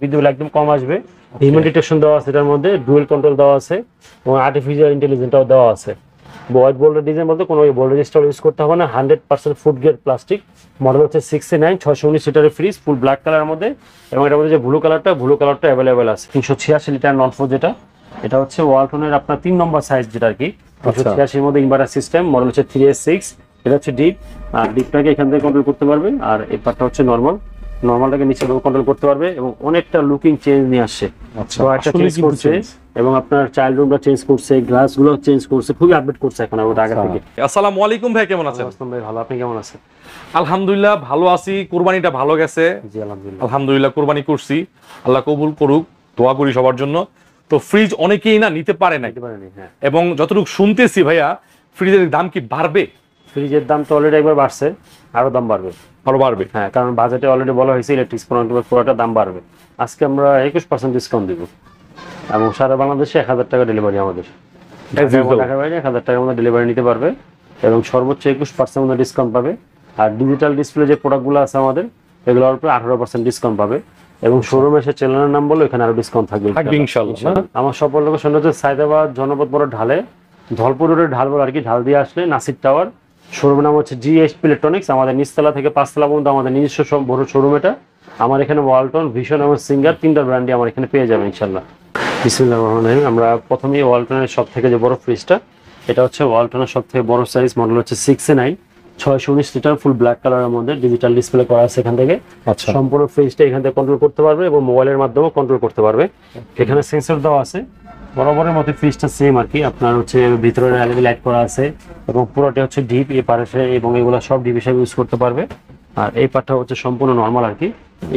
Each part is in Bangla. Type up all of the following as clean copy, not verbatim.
বিদ্যুৎ একদম কম আসবে। হিউম্যান ডিটেকশন দেওয়া আছে, এটার মধ্যে ডুয়েল কন্ট্রোল দেওয়া আছে এবং আর্টিফিশিয়াল ইন্টেলিজেন্সটাও দেওয়া আছে। হোয়াইট বোল্ডের ডিজাইন বলতে কোনো বোল্ড রেজিস্টার ইউজ করতে হবে না। 100% ফুড গ্রেড প্লাস্টিক। মডেল হচ্ছে 69 619 লিটারের ফ্রিজ, ফুল ব্ল্যাক কালারের মধ্যে। এবং এটার মধ্যে যে ব্লু কালারটা অ্যাভেলেবেল আছে। 386 লিটার নন ফ্রোজ যেটা, এটা হচ্ছে ওয়ালটনের আপনার 3 নম্বর সাইজ যেটা আর কি। 386 এর মধ্যে ইনভার্টার সিস্টেম, মডেল হচ্ছে 3S6। এটা হচ্ছে ডিপ, আর ডিপটাকে এখান থেকে কন্ট্রোল করতে পারবে। আর এই পার্টটা হচ্ছে নরমালটাকে নিচে কন্ট্রোল করতে পারবে এবং অনেকটা লুকিং চেঞ্জ নিয়ে আসছে। চেঞ্জ করছে এবং আপনার চাইল্ড রুমটা চেঞ্জ করছে, গ্লাসগুলো চেঞ্জ করছে, খুবই আপডেট করছে এখন আমাদের আগে থেকে। আসসালামু আলাইকুম ভাই, কেমন আছেন? আসসালাম ভাই, ভালো, আপনি কেমন আছেন? আলহামদুলিল্লাহ ভালো আছি। কুরবানিটা ভালো গেছে। জি আলহামদুলিল্লাহ। আলহামদুলিল্লাহ কুরবানি করছি, আল্লাহ কবুল করুক, দোয়া করি সবার জন্য। তো ফ্রিজ অনেকেই না নিতে পারে না, হ্যাঁ। এবং যতটুকু শুনতেছি ভাইয়া ফ্রিজের দাম কি বাড়বে? ফ্রিজের দাম তো অলরেডি একবার বাড়ছে, আরো দাম বাড়বে। আরো বাড়বে? হ্যাঁ, কারণ বাজেটে অলরেডি বলা হয়েছে ইলেকট্রিক পুরোটা দাম বাড়বে। আজকে আমরা 21% ডিসকাউন্ট দিব এবং সারা বাংলাদেশে 1000 টাকা ডেলিভারি আমাদের। ঢাকার বাইরে 1000 টাকার মধ্যে ডেলিভারি নিতে পারবে এবং সর্বোচ্চ 21% মধ্যে ডিসকাউন্ট পাবে। আর ডিজিটাল ডিসপ্লে যে প্রোডাক্টগুলো আছে আমাদের, এগুলোর উপরে 18% ডিসকাউন্ট পাবে। এবং শোরুমে এসে চ্যানেলের নাম বলে এখানে আরো ডিসকাউন্ট থাকবে ইনশাআল্লাহ। আমার সফল লোকেশন হচ্ছে সাইদাবাদ জনপদ বড় ঢালে, ধলপুর রোডের ঢাল বলে আর কি। ঢাল দিয়ে আসলে নাসির টাওয়ার, শোরুমের নাম হচ্ছে জিএসপি ইলেকট্রনিক্স। আমাদের নিচতলা থেকে 5 তলা পর্যন্ত আমাদের নিজস্ব সব বড় শোরুম এটা। আমার এখানে ওয়ালটন, ভিশন এবং সিঙ্গার 3টা ব্র্যান্ডই আমার এখানে পেয়ে যাবেন ইনশাল্লাহ। বিসমিল্লাহির রহমানির রহিম। আমরা প্রথমেই ওয়ালটনের সব থেকে যে বড় ফ্রিজটা, এটা হচ্ছে ওয়ালটনের সব থেকে বড় সাইজ, মডেল হচ্ছে 69 619 লিটার, ফুল ব্ল্যাক কালারের মধ্যে ডিজিটাল ডিসপ্লে করা আছে এখান থেকে। সম্পূর্ণ ফ্রিজটা এখান থেকে কন্ট্রোল করতে পারবে এবং মোবাইলের মাধ্যমেও কন্ট্রোল করতে পারবে। এখানে সেন্সর দেওয়া আছে বরাবরের মতো, ফ্রিজটা সেম আর কি। আপনার হচ্ছে ভিতরে এলইডি লাইট করা আছে এবং পুরোটা হচ্ছে ডিপ এই পাশে, এবং এগুলো সব ডিপ হিসাবে ইউজ করতে পারবে। আর এই পার্টটা হচ্ছে সম্পূর্ণ নরমাল আর কি।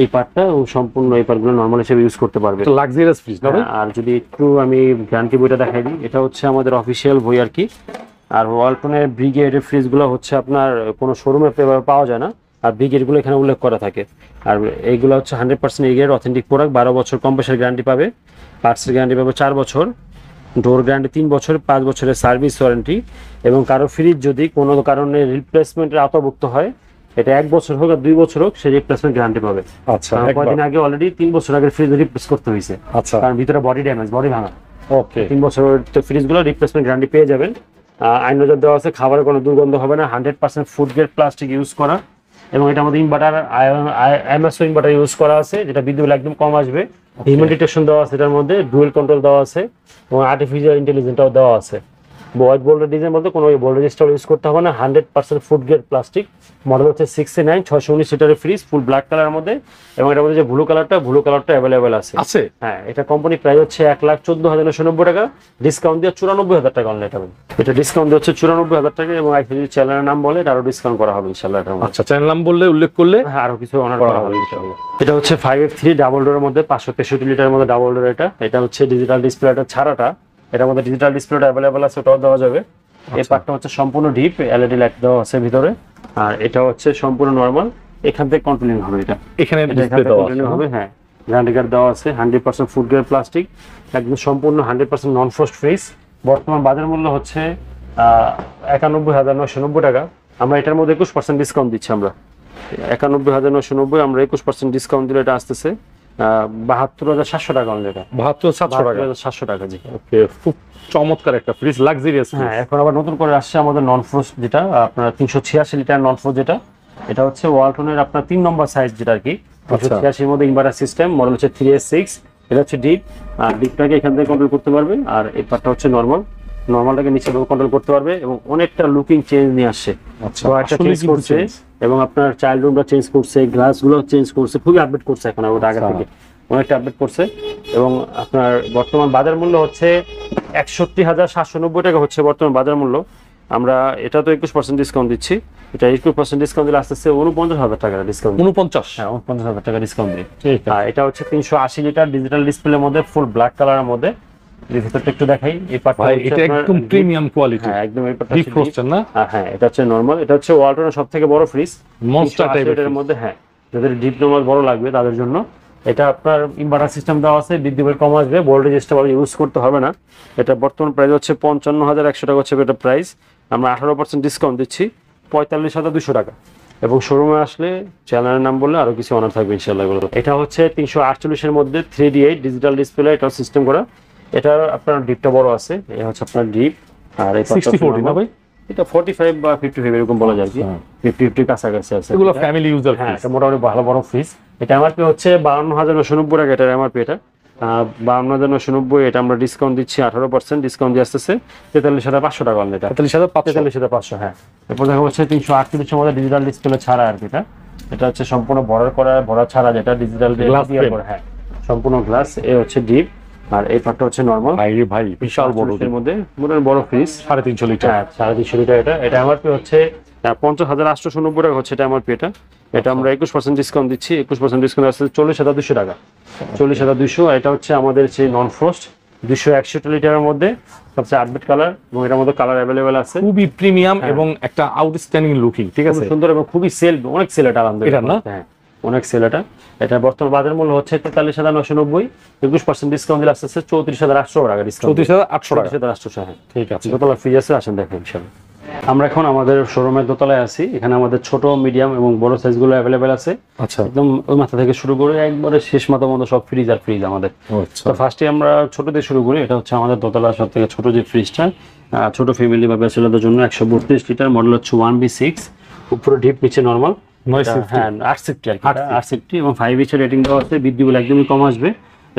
এই পার্টটা ও সম্পূর্ণ এই পার্টগুলো নরমাল হিসেবে ইউজ করতে পারবে। লাক্সারিয়াস ফ্রিজ না? আর যদি একটু আমি গ্যারান্টি বইটা দেখাই দিই, এটা হচ্ছে আমাদের অফিসিয়াল বই আর কি। আর ওয়ালটনের ব্রিগেডের ফ্রিজগুলো হচ্ছে আপনার কোনো শোরুমে পাওয়া যায় না, আর ব্রিগেডগুলো এখানে উল্লেখ করা থাকে। আর এইগুলো হচ্ছে 100% এগের অথেন্টিক প্রোডাক্ট। 12 বছর কম্প্রেসার গ্যারান্টি পাবে, পার্টসের গ্যারান্টি পাবে 4 বছর, ডোর গ্যারান্টি 3 বছর, 5 বছরের সার্ভিস ওয়ারেন্টি। এবং কারো ফ্রিজ যদি কোনো কারণে রিপ্লেসমেন্টের আওতাভুক্ত হয়, এটা 1 বছর হোক আর 2 বছর হোক, সে রিপ্লেসমেন্ট গ্যারান্টি পাবে। আচ্ছা, কয়েকদিন আগে অলরেডি 3 বছর আগে ফ্রিজ রিপ্লেস করতে হয়েছে। আচ্ছা, কারণ ভিতরে বডি ড্যামেজ, বডি ভাঙা। ওকে, 3 বছরের ফ্রিজগুলো রিপ্লেসমেন্ট গ্যারান্টি পেয়ে যাবেন। আইনজর দেওয়া আছে, খাবারের কোনো দুর্গন্ধ হবে না, 100% ফুড গ্রেড প্লাস্টিক ইউজ করা। এবং এটা আমাদের ইনভার্টার এমএসও ইনভার্টার ইউজ করা আছে, যেটা বিদ্যুৎ একদম কম আসবে। হিউম্যান ডিটেকশন দেওয়া আছে এটার মধ্যে, ডুয়েল কন্ট্রোল দেওয়া আছে এবং আর্টিফিশিয়াল ইন্টেলিজেন্সটাও দেওয়া আছে। হোয়াইট বোল্ডের ডিজাইন বলতে কোনো বোল্ড রেজিস্টার ইউজ করতে হবে না। 100% ফুড গ্রেড প্লাস্টিক। মডেল হচ্ছে 69 619 লিটারের ফ্রিজ, ফুল ব্ল্যাক কালারের মধ্যে। এবং এটার মধ্যে যে ব্লু কালারটা অ্যাভেলেবেল আছে। হ্যাঁ, এটা কোম্পানি প্রাইস হচ্ছে 1,14,990 টাকা, ডিসকাউন্ট দিয়ে 94,000 টাকা অনলাইন পাবেন। এটা ডিসকাউন্ট দিয়ে হচ্ছে 94,000 টাকা, এবং যদি চ্যানেলের নাম বলে আরো ডিসকাউন্ট করা হবে ইনশাআল্লাহ। আচ্ছা, চ্যানেল নাম বললে, উল্লেখ করলে হ্যাঁ আরো কিছু অনার করা হবে ইনশাআল্লাহ। এটা হচ্ছে 5F3 ডাবল ডোরের মধ্যে 563 লিটারের মধ্যে ডাবল ডোর। এটা হচ্ছে ডিজিটাল ডিসপ্লেটা ছাড়াটা, এটার মধ্যে ডিজিটাল ডিসপ্লেটা অ্যাভেলেবল আছে, ওটাও দেওয়া যাবে। এই পার্টটা হচ্ছে সম্পূর্ণ ডিপ, এলইডি লাইট দেওয়া আছে ভিতরে। আর এটা হচ্ছে সম্পূর্ণ নরমাল, এখান থেকে কন্ট্রোলিং হবে। এটা এখানে ডিসপ্লে দেওয়া হবে। হ্যাঁ, গ্যারান্টি কার্ড দেওয়া আছে। 100% ফুড গ্রেড প্লাস্টিক, একদম সম্পূর্ণ 100% নন ফ্রস্ট ফ্রিজ। বর্তমান বাজার মূল্য হচ্ছে 91,990 টাকা। আমরা এটার মধ্যে 21% ডিসকাউন্ট দিচ্ছি। আমরা 91,990, আমরা 21% ডিসকাউন্ট দিলে এটা আসতেছে 72,700 টাকা অনলি। এটা 72,700 টাকা। জি, ওকে, খুব চমৎকার একটা ফ্রিজ, লাক্সারিয়াস। হ্যাঁ, এখন আবার নতুন করে আসছে আমাদের নন ফ্রোস্ট, যেটা আপনার 386 লিটার নন ফ্রোস্ট যেটা। এটা হচ্ছে ওয়ালটনের আপনার 3 নম্বর সাইজ যেটা আর কি। 386 এর মধ্যে ইনভার্টার সিস্টেম, মডেল হচ্ছে 3S6। এটা হচ্ছে ডিপ, আর ডিপটাকে এখান থেকে কন্ট্রোল করতে পারবে। আর এই পার্টটা হচ্ছে নরমালটাকে নিচে কন্ট্রোল করতে পারবে এবং অনেকটা লুকিং চেঞ্জ নিয়ে আসছে। চেঞ্জ করছে এবং আপনার চাইল্ড রুমটা চেঞ্জ করছে, গ্লাসগুলো চেঞ্জ করছে, খুবই আপডেট করছে এখন ওটা আগে থেকে, অনেকটা আপডেট করছে। এবং আপনার বর্তমান বাজার মূল্য হচ্ছে 61,790 টাকা হচ্ছে বর্তমান বাজার মূল্য। আমরা এটা তো 21% ডিসকাউন্ট দিচ্ছি। এটা 21% ডিসকাউন্ট দিলে আসতেছে 49,000 টাকা ডিসকাউন্ট। 49? হ্যাঁ, 49,000 টাকা ডিসকাউন্ট দিই। আর এটা হচ্ছে 380 লিটার ডিজিটাল ডিসপ্লের মধ্যে, ফুল ব্ল্যাক কালারের মধ্যে। ভিতরটা একটু দেখাই। এই পার্টটা এটা একদম প্রিমিয়াম কোয়ালিটি। হ্যাঁ, একদম। এই পার্টটা ডিপ ফ্রস্টেড না? হ্যাঁ, এটা হচ্ছে নরমাল। এটা হচ্ছে ওয়ালটনের সবথেকে বড় ফ্রিজ, মনস্টার টাইপের মধ্যে। হ্যাঁ, যাদের ডিপ নরমাল বড় লাগবে তাদের জন্য এটা। আপনার ইনভার্টার সিস্টেম দেওয়া আছে, বিদ্যুৎ কম আসবে, ভোল্টেজ রেজিস্টার ইউজ করতে হবে না। এটা বর্তমান প্রাইস হচ্ছে 55,100 টাকা হচ্ছে এটা প্রাইস। আমরা 18% ডিসকাউন্ট দিচ্ছি, 45,200 টাকা। এবং শোরুমে আসলে চ্যানেলের নাম বললে আরো কিছু অনার থাকবে ইনশাআল্লাহ। এটা হচ্ছে 348 এর মধ্যে 3D8 ডিজিটাল ডিসপ্লে, এটা সিস্টেম করা। এটা আপনার ডিপটা বড় আছে, এই হচ্ছে আপনার ডিপ। আর এই 60/40 না ভাই? এটা 45 বা 55 এরকম বলা যায় কি, 50-50 কাছাকাছি আছে এগুলো ফ্যামিলি ইউজার। হ্যাঁ, এটা মোটামুটি ভালো বড় ফ্রিজ। এটা এমআরপি হচ্ছে 52,990 টাকা, এটার এমআরপি। এটা 52,990, এটা আমরা ডিসকাউন্ট দিচ্ছি 18% ডিসকাউন্ট দিয়ে আসতেছে 43,500 টাকা অনলি। এটা 43,500। হ্যাঁ, এরপর দেখা হচ্ছে 338 এর মধ্যে ডিজিটাল ডিসপ্লে ছাড়া আর কি। এটা হচ্ছে সম্পূর্ণ ভরা ছাড়া, যেটা ডিজিটাল গ্লাস। হ্যাঁ, সম্পূর্ণ গ্লাস। এই হচ্ছে ডিপ, আর এই পার্টটা হচ্ছে নরমাল। ভাই বিশাল বড়, এর মধ্যে মোটামুটি বড় ফ্রিজ, 350 লিটার। হ্যাঁ, 350 লিটার। এটা এমআরপি হচ্ছে 50,890 টাকা হচ্ছে এটা এমআরপি। এটা আমরা 21% ডিসকাউন্ট দিচ্ছি। 21% ডিসকাউন্ট আসছে 40,200 টাকা, 40,200। এটা হচ্ছে আমাদের সেই নন ফ্রস্ট 261 লিটারের মধ্যে সবচেয়ে আপডেট কালার, এবং এটার মধ্যে কালার অ্যাভেলেবেল আছে। খুবই প্রিমিয়াম এবং একটা আউটস্ট্যান্ডিং লুকিং, ঠিক আছে, সুন্দর এবং খুবই সেল, অনেক সেল এটা আলহামদুলিল্লাহ। এটা না? হ্যাঁ, অনেক সেল এটা। এটা বর্তমান বাজার মূল্য হচ্ছে 43,990, 21% ডিসকাউন্ট দিলে আসছে 34,800 টাকা ডিসকাউন্ট। 34,800 টাকা। 34,800, হ্যাঁ। ঠিক আছে। দোতলা ফ্রিজ আছে, আসেন দেখেন ইনশাআল্লাহ। আমরা এখন আমাদের শোরুমের দোতলায় আছি। এখানে আমাদের ছোট, মিডিয়াম এবং বড় সাইজগুলো অ্যাভেলেবেল আছে। আচ্ছা, একদম ওই মাথা থেকে শুরু করে একবারে শেষ মাথা পর্যন্ত সব ফ্রিজ আর ফ্রিজ আমাদের। আচ্ছা। তো ফার্স্টে আমরা ছোট দিয়ে শুরু করি। এটা হচ্ছে আমাদের দোতলার সব থেকে ছোট যে ফ্রিজটা, ছোট ফ্যামিলি বা ব্যাচেলরদের জন্য 132 লিটার, মডেল হচ্ছে 1B6, উপরে ডিপ, নিচে নরমাল। 950। হ্যাঁ, 850 আর কি, 850 এবং 5 ইঞ্চের রেটিং দেওয়া আছে। বিদ্যুৎ বিল একদমই কম আসবে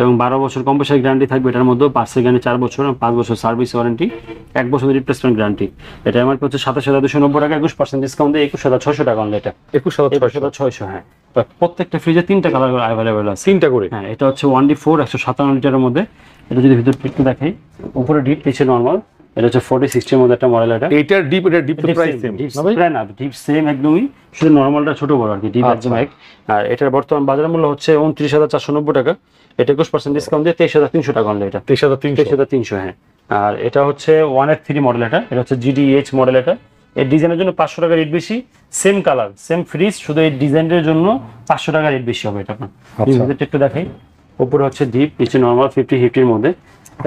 এবং 12 বছর কম্প্রেসার গ্যারান্টি থাকবে এটার মধ্যে। পার্সেল গ্যারান্টি 4 বছর এবং 5 বছর সার্ভিস ওয়ারেন্টি, 1 বছর রিপ্লেসমেন্ট গ্যারান্টি। এটা আমার হচ্ছে 27,290 টাকা, 21% ডিসকাউন্ট দিয়ে 21,600 টাকা অনলি। এটা 21,600। হ্যাঁ। প্রত্যেকটা ফ্রিজে 3টা কালার অ্যাভেলেবেল আছে, 3টা করে। হ্যাঁ। এটা হচ্ছে 1D4 157 লিটারের মধ্যে। এটা যদি ভিতর একটু দেখাই, উপরে ডিপ, নিচে নরমাল। এটা হচ্ছে 4060 এর মধ্যে একটা মডেল। এটার ডিপ তো প্রাইস সেম না ভাই? না, ডিপ সেম একদমই, শুধু নরমালটা ছোট বড় আর কি, ডিপ একদম এক। আর এটার বর্তমান বাজার মূল্য হচ্ছে 29,490 টাকা। এটা 21% ডিসকাউন্ট দিয়ে 23,300 টাকা অনলি। এটা 23,300, হ্যাঁ। আর এটা হচ্ছে 183 মডেল। এটা হচ্ছে GDH মডেল। এই ডিজাইনের জন্য 500 টাকা রেট বেশি। সেম কালার, সেম ফ্রিজ, শুধু এই ডিজাইনের জন্য 500 টাকা রেট বেশি হবে এটা আপনার। একটু দেখাই, উপরে হচ্ছে ডিপ, নিচে নরমাল, 50-50 এর মধ্যে।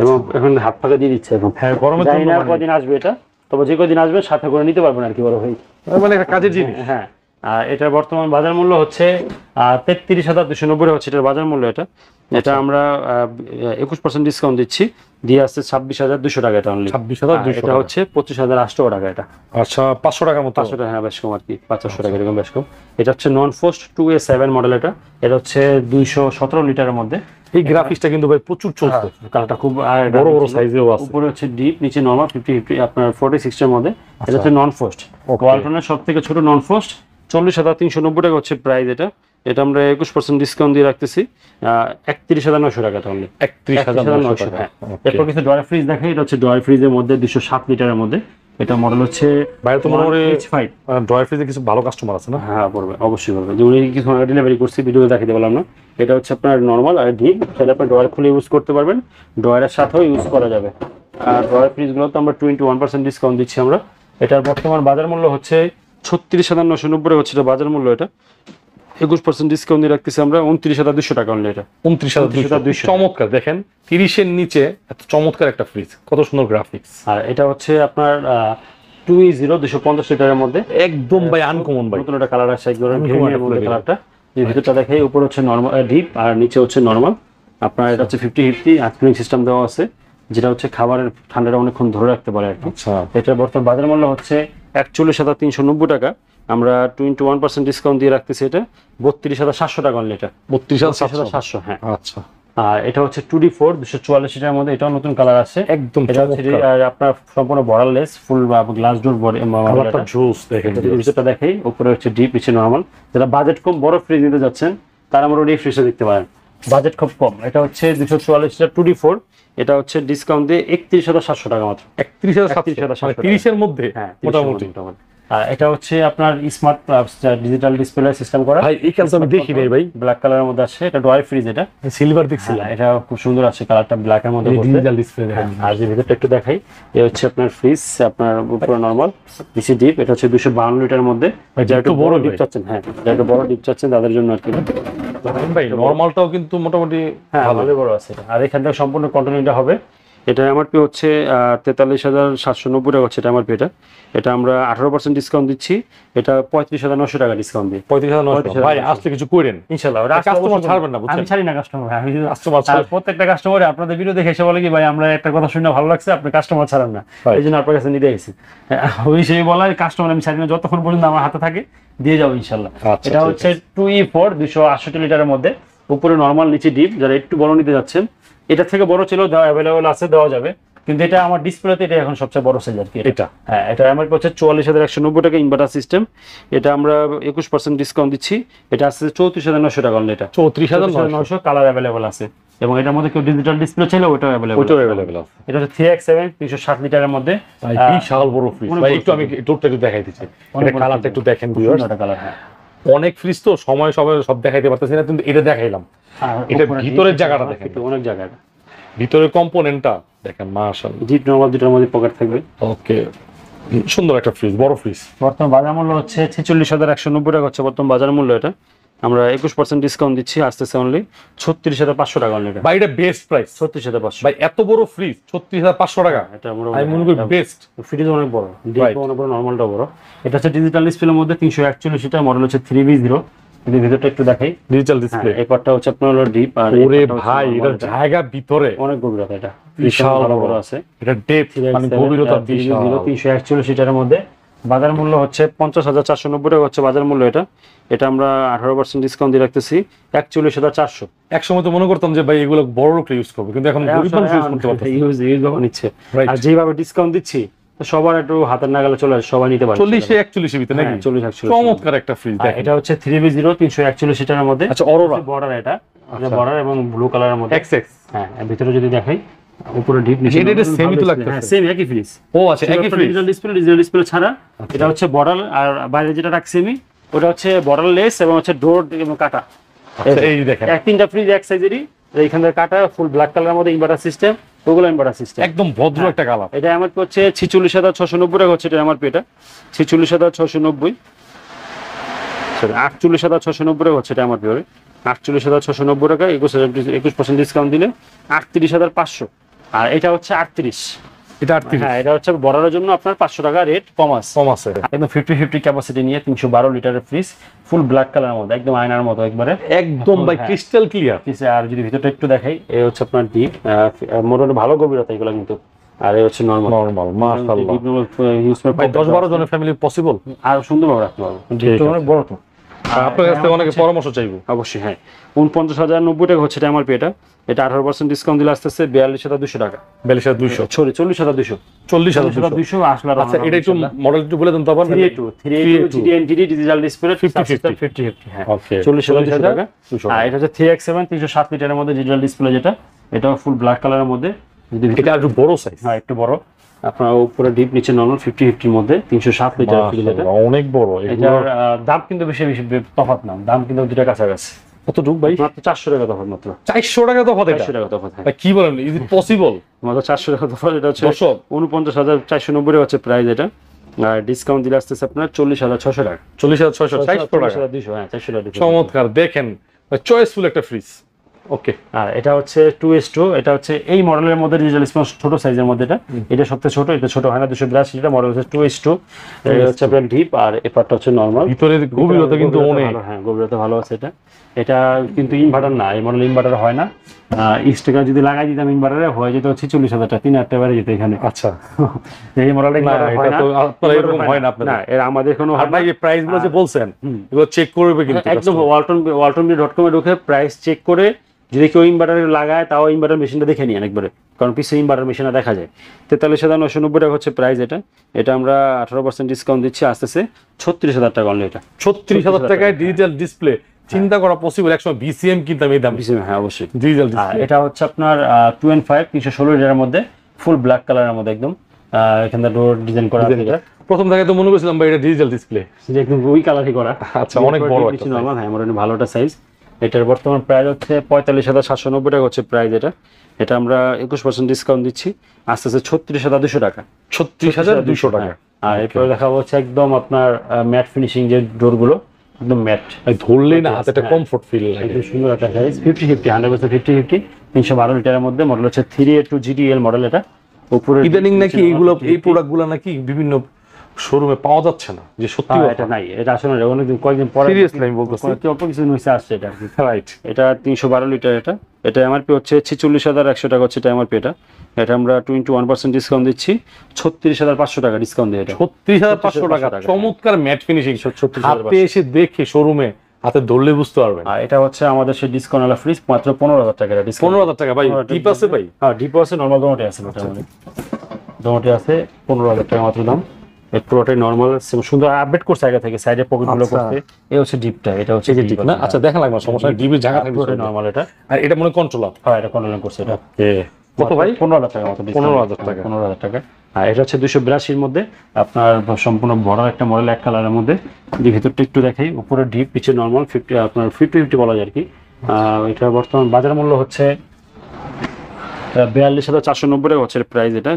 এবং এখন হাত ফাঁকা দিয়ে দিচ্ছে এখন। হ্যাঁ, গরমের জানি জন্য না কদিন আসবে এটা, তবে যে কদিন আসবে সাথে করে নিতে পারবেন আর কি, বড় ভাই। মানে একটা কাজের জিনিস। হ্যাঁ, আর এটার বর্তমান বাজার মূল্য হচ্ছে 33,290 হচ্ছে এটার বাজার মূল্য। এটা আমরা 21% ডিসকাউন্ট দিচ্ছি, দিয়ে আসছে 26,200 টাকা। এটা অনলি 26,200। এটা হচ্ছে 25,800 টাকা। এটা আচ্ছা, 500 টাকার মতো। 500 টাকা, হ্যাঁ, বেশ কম আর কি, 500 টাকা এরকম বেশ কম। এটা হচ্ছে নন ফ্রস্ট 2A7 মডেল। এটা হচ্ছে 217 লিটারের মধ্যে। এই গ্রাফিক্সটা কিন্তু ভাই প্রচুর চলছে, কালারটা খুব বড় বড় সাইজেও আছে। উপরে হচ্ছে ডিপ, নিচে নরমাল, 50-50 আপনার 4060 এর মধ্যে। এটা হচ্ছে নন ফ্রস্ট, ওয়ালটনের সব থেকে ছোট নন ফ্রস্ট। 40,390 টাকা হচ্ছে প্রাইস। এটা আমরা 21% ডিসকাউন্ট দিয়ে রাখতেছি 31,900 টাকা তাহলে। 31,900 টাকা। এরপর কিছু ডয়ার ফ্রিজ দেখাই। এটা হচ্ছে ডয়ার ফ্রিজের মধ্যে 207 লিটারের মধ্যে। এটা মডেল হচ্ছে বাইরে তো মনে হয় H5। ড্রয়ার ফ্রিজে কিছু ভালো কাস্টমার আছে না? হ্যাঁ, পড়বে, অবশ্যই পড়বে। যে উনি কিছু ডেলিভারি করছি, ভিডিও দেখাতে পারলাম না। এটা হচ্ছে আপনার নরমাল আর ডিপ, সেটা আপনি ডয়ার খুলে ইউজ করতে পারবেন, ডয়ারের সাথেও ইউজ করা যাবে। আর ডয়ার ফ্রিজগুলো তো আমরা 21% ডিসকাউন্ট দিচ্ছি আমরা। এটার বর্তমান বাজার মূল্য হচ্ছে 36,990 হচ্ছে এটা বাজার মূল্য। এটা 21% ডিসকাউন্ট দিয়ে রাখতেছি আমরা 29,200 টাকা অনলি। এটা 29,200। চমৎকার, দেখেন 30-এর নিচে এত চমৎকার একটা ফ্রিজ, কত সুন্দর গ্রাফিক্স। আর এটা হচ্ছে আপনার 250 লিটারের মধ্যে একদম ভাই আনকমন ভাই। নতুন একটা কালার আসছে, একদম মধ্যে কালারটা। যে ভিতরটা দেখাই, উপরে হচ্ছে নরমাল ডিপ আর নিচে হচ্ছে নরমাল। আপনার এটা হচ্ছে 50-50 কুলিং সিস্টেম দেওয়া আছে, যেটা হচ্ছে খাবারের ঠান্ডাটা অনেকক্ষণ ধরে রাখতে পারে আর কি। আচ্ছা, এটা বর্তমান বাজার মূল্য হচ্ছে 41,390 টাকা। আমরা 21% ডিসকাউন্ট দিয়ে রাখতেছি এটা 32,700 টাকা অনলি। এটা 32,700। হ্যাঁ। আচ্ছা, আর এটা হচ্ছে 2D4 244 লিটারের মধ্যে। এটাও নতুন কালার আছে একদম এটা হচ্ছে আপনার সম্পূর্ণ বর্ডারলেস ফুল গ্লাস ডোর বডি। কালারটা জোস, দেখেন ভিতরটা দেখাই, উপরে হচ্ছে ডিপ, নিচে নরমাল। যারা বাজেট কম বড় ফ্রিজ নিতে যাচ্ছেন তারা আমরা এই ফ্রিজটা দেখতে পারেন, বাজেট খুব কম। এটা হচ্ছে 244 লিটার 2D4। এটা হচ্ছে ডিসকাউন্ট দিয়ে 31,700 টাকা মাত্র। 31,700, 30-এর মধ্যে। হ্যাঁ, মোটামুটি। আর এটা হচ্ছে আপনার স্মার্ট ডিজিটাল ডিসপ্লে সিস্টেম করা। ভাই এই কালারটা আমি দেখি নাই ভাই, ব্ল্যাক কালারের মধ্যে আছে। এটা ডয়ার ফ্রিজ। এটা সিলভার দেখছিলাম, এটা খুব সুন্দর আছে কালারটা, ব্ল্যাক এর মধ্যে ডিজিটাল ডিসপ্লে দেখেন। আর যে ভিতরটা একটু দেখাই, এই হচ্ছে আপনার ফ্রিজ, আপনার উপরে নরমাল, নিচে ডিপ। এটা হচ্ছে 252 লিটারের মধ্যে। যারা একটু বড় ডিপ চাচ্ছেন, হ্যাঁ, যারা একটু বড় ডিপ চাচ্ছেন তাদের জন্য আর কি। ভাই নরমালটাও কিন্তু মোটামুটি হ্যাঁ, ভালো বড় আছে। আর এখান থেকে সম্পূর্ণ কন্টিনিউটা হবে এটা এমআরপি হচ্ছে 43,790 টাকা হচ্ছে এটা এমআরপি। এটা আমরা 18% ডিসকাউন্ট দিচ্ছি, এটা 35,900 টাকা ডিসকাউন্ট দিই। 35,900 ভাই আসলে কিছু করেন ইনশাআল্লাহ। কাস্টমার ছাড়বেন না, বুঝছেন? আমি ছাড়ি না কাস্টমার, আমি কাস্টমার প্রত্যেকটা কাস্টমারে আপনাদের ভিডিও দেখে এসে বলে কি ভাই আমরা একটা কথা শুনে ভালো লাগছে, আপনি কাস্টমার ছাড়েন না, এই জন্য আপনার কাছে নিতে গেছি। ওই সেই বলার কাস্টমার আমি ছাড়ি না, যতক্ষণ পর্যন্ত আমার হাতে থাকে দিয়ে যাবো ইনশাআল্লাহ। এটা হচ্ছে 2E4 268 লিটারের মধ্যে, উপরে নরমাল নিচে ডিপ। যারা একটু বড় নিতে যাচ্ছেন, এটা থেকে বড় ছিল দেওয়া অ্যাভেলেবল আছে, দেওয়া যাবে, কিন্তু এটা আমার ডিসপ্লেতে এটা এখন সবচেয়ে বড় সাইজ আর কি এটা। হ্যাঁ, এটা আমার হচ্ছে 44,190 টাকা ইনভার্টার সিস্টেম। এটা আমরা 21% ডিসকাউন্ট দিচ্ছি, এটা আসছে 34,900 টাকা অনলি। এটা 34,900 কালার অ্যাভেলেবল আছে, এবং এটার মধ্যে কেউ ডিজিটাল ডিসপ্লে চাইলে ওটাও অ্যাভেলেবল আছে। এটা হচ্ছে 3X7 360 লিটারের মধ্যে, বিশাল বড় ফ্রিজ ভাই। একটু আমি টোটটা একটু দেখাই দিচ্ছি, এটা কালারটা একটু দেখেন ভিউয়ার্স। কালার, হ্যাঁ অনেক ফ্রিজ তো সময় সব দেখাইতে পারতেছি না, কিন্তু এটা দেখাইলাম। এটা ভিতরের জায়গাটা দেখেন, অনেক জায়গাটা ভিতরের কম্পোনেন্টটা দেখেন মাশাআল্লাহ। জিপ নরমাল দুটোর মধ্যে পকেট থাকবে। ওকে, সুন্দর একটা ফ্রিজ, বড় ফ্রিজ। বর্তমান বাজার মূল্য হচ্ছে 46,190 টাকা হচ্ছে বর্তমান বাজার মূল্য। এটা আমরা 21% ডিসকাউন্ট দিচ্ছি, আসতেছে অনলি 36,500 টাকা অনলি। ভাই এটা বেস্ট প্রাইস 36,500 ভাই, এত বড় ফ্রিজ 36,500 টাকা। এটা আমি মনে করি বেস্ট। ফ্রিজ অনেক বড়, ডিপ অনেক বড়, নরমালটা বড়। এটা হচ্ছে ডিজিটাল ডিসপ্লের মধ্যে 341 টা মডেল হচ্ছে 3V0। কিন্তু ভিতরটা একটু দেখাই, ডিজিটাল ডিসপ্লে। এই পার্টটা হচ্ছে আপনার হলো ডিপ, আর ওরে ভাই এটা জায়গা ভিতরে অনেক গভীরতা, এটা বিশাল বড় আছে। এটা ডেপথ মানে গভীরতা বিশাল। 341 লিটারের মধ্যে বাজার মূল্য হচ্ছে 50,490 টাকা হচ্ছে বাজার মূল্য। এটা আমরা 18% ডিসকাউন্ট দিয়ে রাখতেছি 41,400। এক সময় তো মনে করতাম যে ভাই এগুলো বড় লোক ইউজ করবে, কিন্তু এখন গরিব মানুষ ইউজ করতে পারতেছে। ইউজ নিচ্ছে, আর যেভাবে ডিসকাউন্ট দিচ্ছি তো সবার একটু হাতের নাগালে চলে আসে, সবাই নিতে পারে। 40-41 ভিতরে নাকি? 40-41 চমৎকার একটা ফ্রিজ দেখেন। এটা হচ্ছে 3V0 341 লিটারের মধ্যে। আচ্ছা, অরোরা বর্ডার, এটা বর্ডার এবং ব্লু কালারের মধ্যে XX। হ্যাঁ, ভিতরে যদি দেখাই উপরে ডিপ নিচে এটা সেমই তো লাগতেছে। হ্যাঁ, সেম একই ফ্রিজ। ও আচ্ছা, একই ফ্রিজ। ডিজিটাল ডিসপ্লে ছাড়া এটা হচ্ছে বর্ডার, আর বাইরে যেটা রাখছি আমি ওটা হচ্ছে বর্ডার লেস এবং হচ্ছে ডোর এবং কাটা। আচ্ছা, এই দেখেন এক তিনটা ফ্রিজ এক সাইজেরই, এইখান থেকে কাটা ফুল ব্ল্যাক কালারের মধ্যে ইনভার্টার সিস্টেম, ওগুলো ইনভার্টার সিস্টেম একদম ভদ্র একটা কালার। এটা এমআরপি হচ্ছে 46,690 টাকা হচ্ছে এটা এমআরপি। এটা 46,690, সরি 48,690 টাকা হচ্ছে এটা এমআরপি। 48,690 টাকা, 21% ডিসকাউন্ট দিলে 38,500। আর এটা হচ্ছে 38। এটা 38। হ্যাঁ, এটা হচ্ছে বড়ার জন্য আপনার 500 টাকা রেট কম আছে। একদম 50-50 ক্যাপাসিটি নিয়ে 312 লিটারের ফ্রিজ, ফুল ব্ল্যাক কালারের মধ্যে, একদম আয়নার মতো একবারে, একদম ভাই ক্রিস্টাল ক্লিয়ার। আর যদি ভিতরটা একটু দেখাই, এই হচ্ছে আপনার ডিপ, মোটামুটি ভালো গভীরতা এগুলো কিন্তু, আর এই হচ্ছে নরমাল মাশাআল্লাহ। ইউজ করে ভাই 10-12 জনের ফ্যামিলি পসিবল, আর সুন্দরভাবে রাখতে পারবো। ডিপটা অনেক বড় তো। আপনার কাছ থেকে অনেকে পরামর্শ চাইবো অবশ্যই। হ্যাঁ, 49,090 টাকা হচ্ছে এটা এমআরপি। এটা 18% ডিসকাউন্ট দিলে আসতেছে 42,200 টাকা। 42,200, সরি 40,200। 40,200 আসলে। আচ্ছা, এটা একটু মডেল একটু বলে দেন তো আবার। 382 GD ডিজিটাল ডিসপ্লে 50-50। হ্যাঁ, 40,200 টাকা। আর এটা হচ্ছে 3X7 307 লিটারের মধ্যে ডিজিটাল ডিসপ্লে, যেটা এটা ফুল ব্ল্যাক কালারের মধ্যে। যদি এটা একটু বড় সাইজ, হ্যাঁ একটু বড়, আপনার উপরে ডিপ নিচে নরমাল 50-50 মধ্যে 307 লিটার ফ্রিজ। এটা অনেক বড়। এটার দাম কিন্তু বেশি তফাৎ না, দাম কিন্তু 2 টাকা কাছাকাছি। কতটুক ভাই? মাত্র 400 টাকা তফাৎ, মাত্র 400 টাকা তফাৎ। এটা 400 টাকা তফাৎ। ভাই কি বলেন, ইজ ইট পসিবল? মাত্র 400 টাকা তফাৎ। এটা হচ্ছে 49,490 হচ্ছে প্রাইস। এটা আর ডিসকাউন্ট দিলে আসতেছে আপনার 40,600 টাকা। 40,600, 40,200। হ্যাঁ, 400 টাকা। চমৎকার, দেখেন চয়েসফুল একটা ফ্রিজ। ওকে, আর এটা হচ্ছে 2S2। এটা হচ্ছে এই মডেলের মধ্যে ডিজিটাল ডিসপ্লে ছোট সাইজের মধ্যে। এটা সবচেয়ে ছোট, এটা ছোট হয় না। 282 লিটার মডেল হচ্ছে 2S2। এটা হচ্ছে আপনার ডিপ, আর এই পার্টটা হচ্ছে নরমাল। ভিতরে গভীরতা কিন্তু অনেক। হ্যাঁ, গভীরতা ভালো আছে। এটা কিন্তু ইনভার্টার না, এই মডেল ইনভার্টার হয় না। স্টিকার যদি লাগাই দিতাম ইনভার্টারে হয়ে যেত 46,000 টাকা, 3,000 টাকা বেড়ে যেত এখানে। আচ্ছা, এই মডেলটা ইনভার্টার হয় না, আপনারা এরকম হয় না আপনাদের? না, এর আমাদের কোনো আর ভাই এই প্রাইস গুলো যে বলছেন এগুলো চেক করবে কিন্তু একদম walton.com এ ঢুকে প্রাইস চেক করে, যদি কেউ ইনভার্টার লাগায় তাও ইনভার্টার মেশিনটা দেখে নিন একবারে, কারণ পিছিয়ে ইনভার্টার মেশিনটা দেখা যায়। 43,990 টাকা হচ্ছে প্রাইস। এটা আমরা 18% ডিসকাউন্ট দিচ্ছি, আসতেছে 36,000 টাকা অনলি। এটা 36,000 টাকায় ডিজিটাল ডিসপ্লে, চিন্তা করা পসিবল? একসময় বিসিএম কিনতাম এই দাম। বিসিএম, হ্যাঁ অবশ্যই ডিজিটাল ডিসপ্লে। এটা হচ্ছে আপনার 2N5 316 লিটারের মধ্যে, ফুল ব্ল্যাক কালারের মধ্যে, একদম এখানে ডোর ডিজাইন করা আছে। এটা প্রথম থেকে তো মনে করছিলাম ভাই এটা ডিজিটাল ডিসপ্লে, যে একদম ওই কালারই করা। আচ্ছা, অনেক বড় একটা নরমাল। হ্যাঁ, আমার ভালো একটা সাইজ। এটার বর্তমান প্রাইস হচ্ছে 45,790 টাকা হচ্ছে প্রাইস। এটা আমরা 21% ডিসকাউন্ট দিচ্ছি, আসতেছে 36,200 টাকা। 36,200 টাকা। আর এরপরে দেখাবো হচ্ছে একদম আপনার ম্যাট ফিনিশিং যে ডোরগুলো, একদম ম্যাট, ধরলেই না হাতে একটা কমফোর্ট ফিল লাগে। একদম সুন্দর একটা সাইজ। 50-50, 100% 50-50। 312 লিটারের মধ্যে মডেল হচ্ছে 3A2 GTL মডেল। এটা উপরে ইদানিং নাকি এইগুলো এই প্রোডাক্টগুলো নাকি বিভিন্ন শোরুমে পাওয়া যাচ্ছে না, যে সত্যি এটা নাই, এটা আসলে অনেকদিন কয়েকদিন পরে সিরিয়াসলি আমি বলতেছি, অল্প কিছু হয়েছে আসছে এটা আর কি। রাইট। এটা 312 লিটার। এটা এমআরপি হচ্ছে 46,100 টাকা হচ্ছে এটা এমআরপি। এটা আমরা 21% ডিসকাউন্ট দিচ্ছি, 36,500 টাকা ডিসকাউন্ট দিয়ে। এটা 36,500 টাকা, চমৎকার ম্যাট ফিনিশিং। 36,500 হাতে এসে দেখে শোরুমে হাতে ধরলে বুঝতে পারবেন। আর এটা হচ্ছে আমাদের সেই ডিসকাউন্ট ওয়ালা ফ্রিজ, মাত্র 15,000 টাকা। 15,000 টাকা ভাই, ডিপ আছে ভাই? হ্যাঁ ডিপ আছে, নরমাল দুটোই আছে। দুটোই আছে, 15,000 টাকা মাত্র দাম। এর পুরোটাই নরমাল, সুন্দর আপডেট করছে আগে থেকে, সাইডে পকেটগুলো করতে। এই হচ্ছে ডিপটা, এটা হচ্ছে ডিপ না আচ্ছা দেখা লাগবে, সমস্যা নাই, ডিপের জায়গা থাকবে পুরোটাই নরমাল। এটা আর এটা মনে কন্ট্রোলার। হ্যাঁ এটা কন্ট্রোল করছে। এটা কত ভাই? 15,000 টাকা মতো। 15,000 টাকা। 15,000 টাকা। আর এটা হচ্ছে 282 মধ্যে আপনার সম্পূর্ণ বড় একটা মডেল, এক কালারের মধ্যে। ভিতরটা একটু দেখাই, উপরে ডিপ, পিছে নরমাল, 50 আপনার 50-50 বলা যায় আর কি। এটা বর্তমান বাজার মূল্য হচ্ছে 42,490 টাকা হচ্ছে প্রাইস। এটা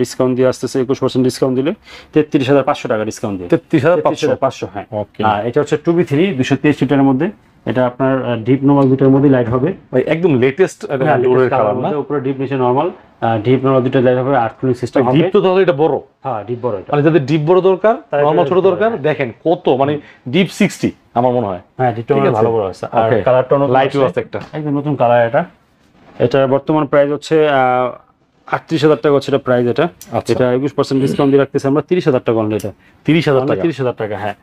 ডিসকাউন্ট দিয়ে আসতেছে, 21% ডিসকাউন্ট দিলে 33,500 টাকা ডিসকাউন্ট দিয়ে। 33,500। হ্যাঁ ওকে। এটা হচ্ছে 2B3 223 লিটারের মধ্যে। এটা আপনার ডিপ নরমাল দুটোর মধ্যে লাইট হবে ভাই, একদম লেটেস্ট ডোরের কালার না? উপরে ডিপ, নিচে নরমাল। ডিপ নরমাল দুটো লাইট হবে, আর্ট কুলিং সিস্টেম হবে। ডিপ তো তাহলে এটা বড়। হ্যাঁ ডিপ বড়। এটা মানে যাদের ডিপ বড় দরকার, নরমাল ছোট দরকার, দেখেন কত মানে ডিপ 60 আমার মনে হয়। হ্যাঁ ডিপটা ভালো বড় আছে। আর কালারটা লাইটও আছে একটা, একদম নতুন কালার। এটা বর্তমান প্রাইস হচ্ছে 38,000 টাকা হচ্ছে এটা প্রাইস। এটা 21% ডিসকাউন্ট দিয়ে রাখতেছি আমরা 30,000 টাকা অনলি। এটা 30,000 টাকা। 30,000 টাকা হ্যাঁ।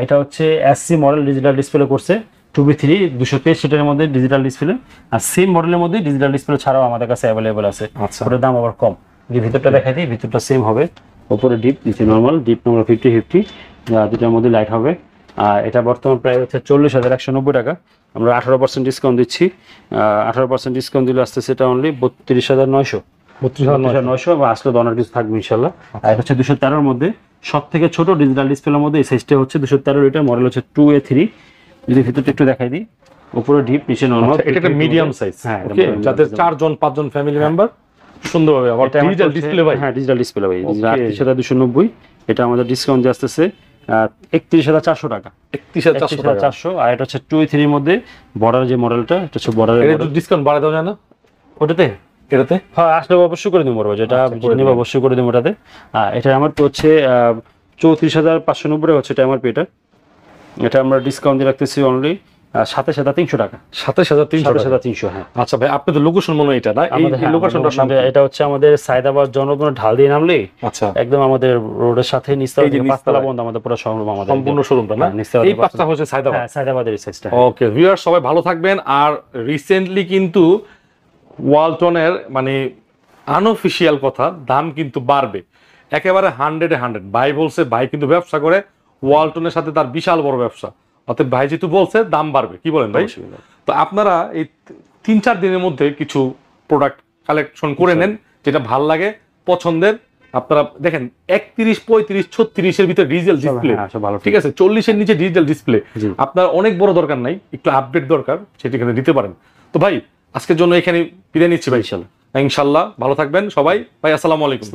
এটা হচ্ছে এসসি মডেল, ডিজিটাল ডিসপ্লে করছে। 2B3 223 সিটের মধ্যে ডিজিটাল ডিসপ্লে। আর সেম মডেলের মধ্যে ডিজিটাল ডিসপ্লে ছাড়াও আমাদের কাছে অ্যাভেলেবল আছে। আচ্ছা, ওটার দাম আবার কম। যদি ভিতরটা দেখাই দিই, ভিতরটা সেম হবে, উপরে ডিপ, নিচে নরমাল। ডিপ নরমাল 50-50 দুটার মধ্যে লাইট হবে। এটা বর্তমান প্রাইস হচ্ছে 40,190 টাকা। আমরা 18% ডিসকাউন্ট দিচ্ছি। 18% ডিসকাউন্ট দিলে আসতেছে এটা অনলি 32,900। 32,900 বা আসলে দনার কিছু থাকবে ইনশাল্লাহ। আর এটা হচ্ছে 213 মধ্যে সব থেকে ছোট ডিজিটাল ডিসপ্লের মধ্যে এই সাইজটা হচ্ছে 213 লিটার, মডেল হচ্ছে 2A3। যদি ভিতরটা একটু দেখাই দিই, উপরে ডিপ, নিচে নরমাল। এটা একটা মিডিয়াম সাইজ। হ্যাঁ ওকে, যাদের 4-5 ফ্যামিলি মেম্বার সুন্দরভাবে। আবার ডিজিটাল ডিসপ্লে ভাই? হ্যাঁ ডিজিটাল ডিসপ্লে ভাই। 38,290। এটা আমাদের ডিসকাউন্ট দিয়ে আসতেছে 31,400 টাকা। 31,400। আর এটা হচ্ছে 2A3 এর মধ্যে বর্ডার যে মডেলটা, এটা হচ্ছে বর্ডারের এটা ডিসকাউন্ট বাড়ায় দেওয়া যায় না ওটাতে? এটাতে হ্যাঁ আসলে অবশ্যই করে দেবো বলবো, যেটা নিব অবশ্যই করে দেবো ওটাতে। এটা আমার তো হচ্ছে 34,590 টাকা হচ্ছে এটা আমার পেটা। এটা আমরা ডিসকাউন্ট দিয়ে রাখতেছি অনলি 27,300 টাকা। 27,300। হ্যাঁ। আচ্ছা ভাই, আপনি তো লোকেশন মনে এটা না? এই লোকেশনটা এটা হচ্ছে আমাদের সায়দাবাদ জনপদ ঢাল দিয়ে নামলে আচ্ছা একদম আমাদের রোডের সাথে নিচতলা থেকে পাঁচতলা পর্যন্ত আমাদের পুরো শোরুম, আমাদের সম্পূর্ণ শোরুমটা না? এই পাঁচটা হচ্ছে সায়দাবাদ। হ্যাঁ সায়দাবাদের সাইজটা। ওকে ভিউয়ার, সবাই ভালো থাকবেন। আর রিসেন্টলি কিন্তু ওয়ালটনের মানে আনঅফিশিয়াল কথা, দাম কিন্তু বাড়বে একেবারে 100-100। ভাই বলছে, ভাই কিন্তু ব্যবসা করে ওয়ালটনের সাথে, তার বিশাল বড় ব্যবসা। অতএব ভাই যেহেতু বলছে দাম বাড়বে, কি বলেন ভাই? তো আপনারা এই 3-4 দিনের মধ্যে কিছু প্রোডাক্ট কালেকশন করে নেন, যেটা ভাল লাগে পছন্দের। আপনারা দেখেন 31, 35, 36 এর ভিতরে ডিজিটাল ডিসপ্লে, ঠিক আছে? 40 এর নিচে ডিজিটাল ডিসপ্লে। আপনার অনেক বড় দরকার নাই, একটু আপডেট দরকার, সেটা এখানে দিতে পারেন। তো ভাই আজকের জন্য এখানে বিদায় নিচ্ছি ভাই, ইনশাল্লাহ। ভালো থাকবেন সবাই ভাই, আসসালামু আলাইকুম।